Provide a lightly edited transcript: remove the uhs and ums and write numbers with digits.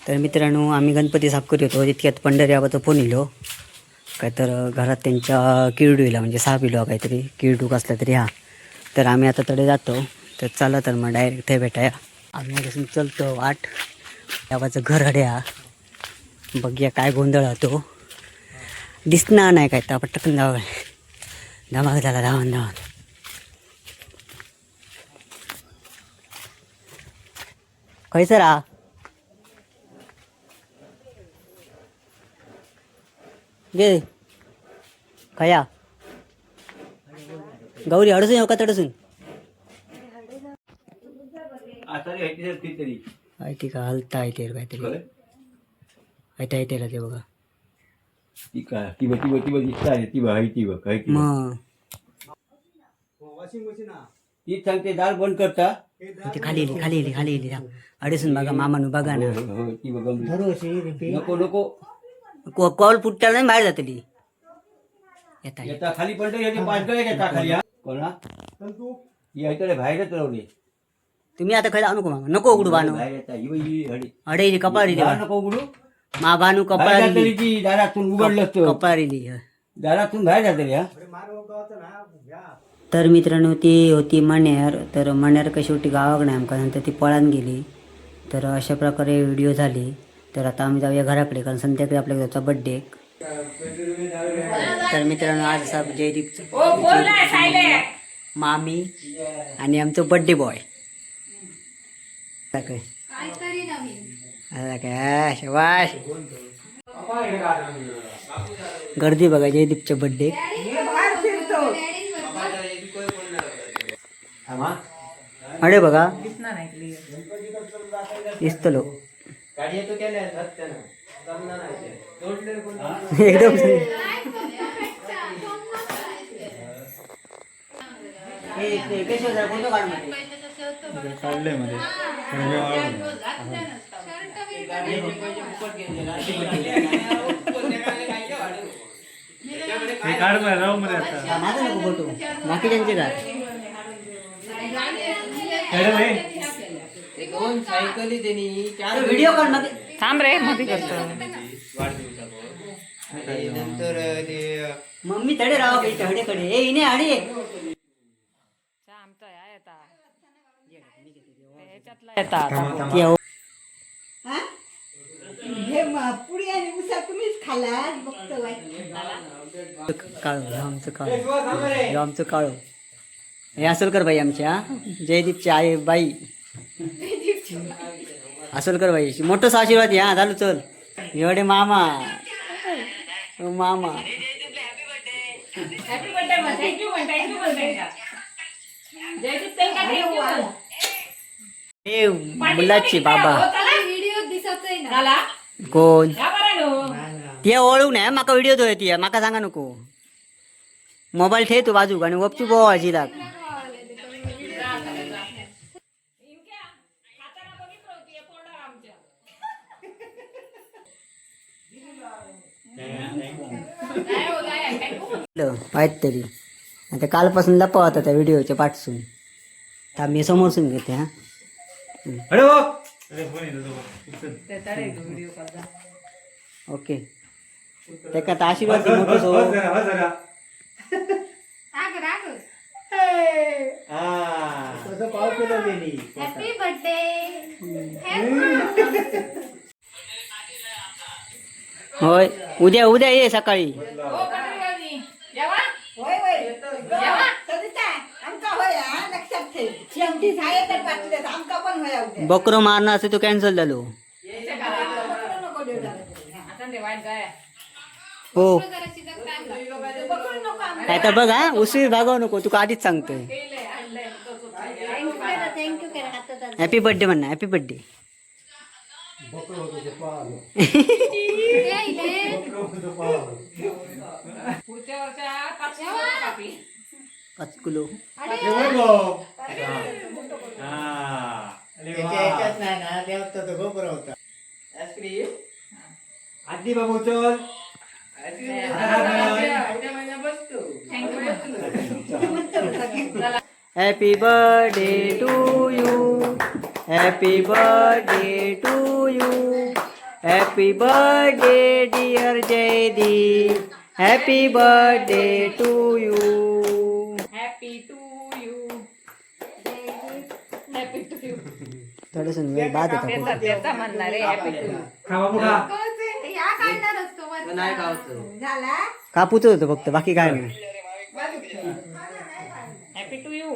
तर मित्रांनो आम्ही गणपती साफ करीत होतो तितक्यात पंढरी आबाचा फोन येलो काय तर घरात त्यांच्या किरडू येला म्हणजे साप येलो काहीतरी किरडू कसला तरी हा. तर आम्ही आता तडे जातो तर चला तर मग डायरेक्ट ते भेटाया. आम्ही आधीसून चलतो वाट आबाचं घर हड्या बघूया काय गोंधळ होतो दिसणार नाही काय तर पटकन जावं धमाक झाला धावून धावून. खैसर हा गे खया गौरी हडसून येऊ का तडसून माहिती का हलता येते काहीतरी ऐता येते ते बघा मग ती सांगते दार बंद करता ती खाली येली अडीसून बघा मामानू बघा ना ती बघा नको नको कॉल फुटता नाही बाहेर जातली येता येता खाली पडतो याचे पाच गळे येता खाली हा कोणा यायकडे बाहेरच राहले तुम्ही आता खाली जाऊ नको मामा नको उघडू बानू बाहेर येता ही हडी अडे कपाळी दार नको उघडू मा बानू बाहेर कपाळी जातली ती दारातून उघडलं असतं कपाळी दारातून बाहेर जातली हा तर मित्रांनो ती होती मण्यार तर मण्यार कशी होती गावाक नाही आमका नंतर ती पळान गेली. तर अशा प्रकारे व्हिडिओ झाली. तर आता आम्ही जाऊया घराकडे कारण संध्याकाळी आपल्या घरचा बड्डे. तर मित्रांनो आज असा जयदीप मामी आणि आमचं बड्डे बॉय काय शबाश गर्दी बघा जयदीपच्या बड्डे अरे बघा दिसतलो एकदम माझा नको फोटो बाकी त्यांचे का व्हिडिओ काढ थांब रे मध्ये करतो मम्मी तडे राहा काही हडेकडे ए इने हडे आमचा ह्याच्यातला आमचं काळो हे असलकर बाई आमच्या जयदीपची आई बाई असलकर बाई मोठं आशीर्वाद हा झालं चल एवढे मामा मामा हे मुलाची बाबा कोण ती ओळख नाही माका व्हिडिओ तो ती माका सांगा नको मोबाईल ठेव तू बाजूक आणि वपची बोवायची लाग पाहत तरी आता कालपासून लपा होता त्या व्हिडिओच्या पाठसून तर मी समोरसून घेते हा ओके त्याका आता आशीर्वाद दे मोठं सो हॅपी बर्थडे होय उद्या ये सकाळी बकरो मारणं असं तो कॅन्सल झालो हो काय तर बघ हा उसळी भागव नको तुका आधीच सांगतोय हॅपी बर्थडे म्हणा हॅपी बर्थडे पाच किलो आधी बाबू चल Happy birthday to you. Happy birthday to you. Happy birthday dear Jaydeep happy birthday to you. Happy to you. Happy to you. थोडंसं वेळ बाद येतो. त्याचा म्हणणार आहे हॅपी टू यू. या काढणार असतो कापूच होतं फक्त बाकी काय नाही. Happy to you.